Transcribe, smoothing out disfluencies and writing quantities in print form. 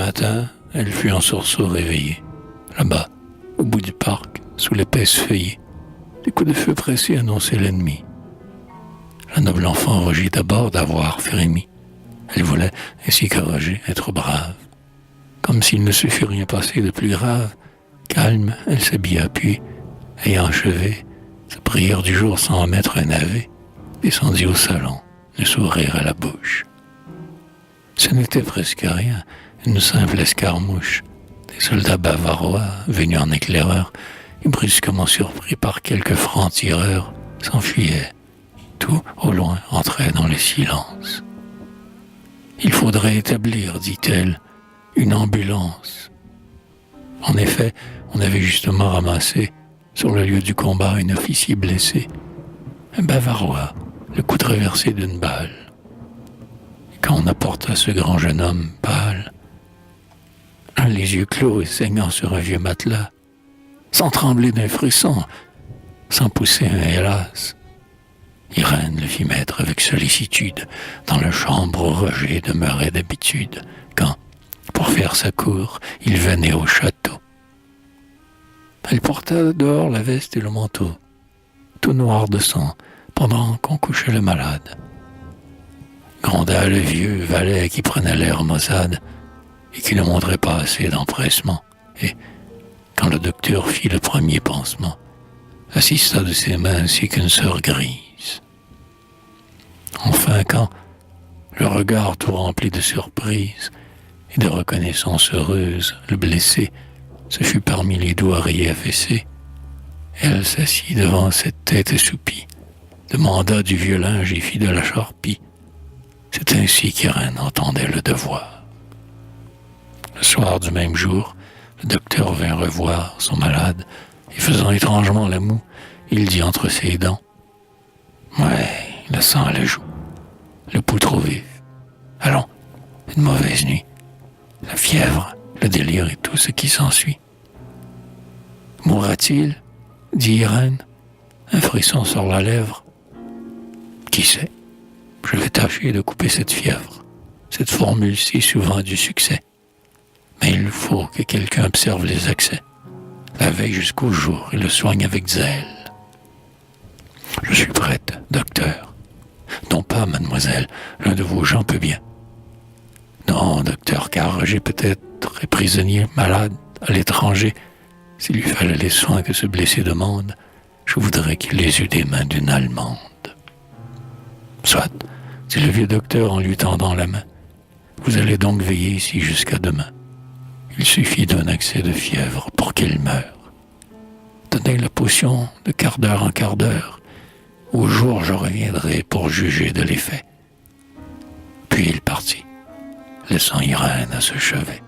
matin, elle fut en sursaut réveillée. Là-bas, au bout du parc, sous l'épaisse feuillée, des coups de feu pressés annonçaient l'ennemi. La noble enfant rougit d'abord d'avoir frémi. Elle voulait, ainsi que Roger, être brave. Comme s'il ne se fût rien passé de plus grave, calme, elle s'habilla, puis, ayant achevé sa prière du jour sans remettre un navet, descendit au salon, le sourire à la bouche. Ce n'était presque rien, une simple escarmouche. Des soldats bavarois, venus en éclaireur, et brusquement surpris par quelques francs-tireurs, s'enfuyaient. Tout, au loin, entrait dans le silence. « Il faudrait établir, dit-elle, une ambulance. » En effet, on avait justement ramassé, sur le lieu du combat, un officier blessé, un Bavarois, le cou traversé d'une balle. Et quand on apporta ce grand jeune homme pâle, les yeux clos et saignant sur un vieux matelas, sans trembler d'un frisson, sans pousser un hélas, Irène le fit mettre avec sollicitude dans la chambre où Roger demeurait d'habitude, quand, pour faire sa cour, il venait au château. Elle porta dehors la veste et le manteau, tout noir de sang, pendant qu'on couchait le malade. Gronda le vieux valet qui prenait l'air maussade et qui ne montrait pas assez d'empressement, et, quand le docteur fit le premier pansement, assista de ses mains ainsi qu'une sœur grise. Enfin, quand, le regard tout rempli de surprise et de reconnaissance heureuse, le blessé se fut parmi les douairiers affaissés, elle s'assit devant cette tête assoupie, demanda du vieux linge et fit de la charpie. C'est ainsi qu'Irène entendait le devoir. Le soir du même jour, le docteur vint revoir son malade et faisant étrangement la moue, il dit entre ses dents: « Ouais, le sang à la joue, le pouls trop vif. Allons, une mauvaise nuit, la fièvre, le délire et tout ce qui s'ensuit. » « Mourra-t-il » dit Irène, un frisson sur la lèvre. « Qui sait? Je vais tâcher de couper cette fièvre. Cette formule si souvent a du succès. Mais il faut que quelqu'un observe les accès, la veille jusqu'au jour, et le soigne avec zèle. Je suis prête, docteur. Non pas, mademoiselle, l'un de vos gens peut bien. Non, docteur, car j'ai peut-être prisonnier malade à l'étranger. S'il lui fallait les soins que ce blessé demande, je voudrais qu'il les eût des mains d'une Allemande. Soit, dit le vieux docteur en lui tendant la main. Vous allez donc veiller ici jusqu'à demain. Il suffit d'un accès de fièvre pour qu'il meure. Donnez la potion de quart d'heure en quart d'heure. Au jour, je reviendrai pour juger de l'effet. Puis il partit, laissant Irène à ce chevet.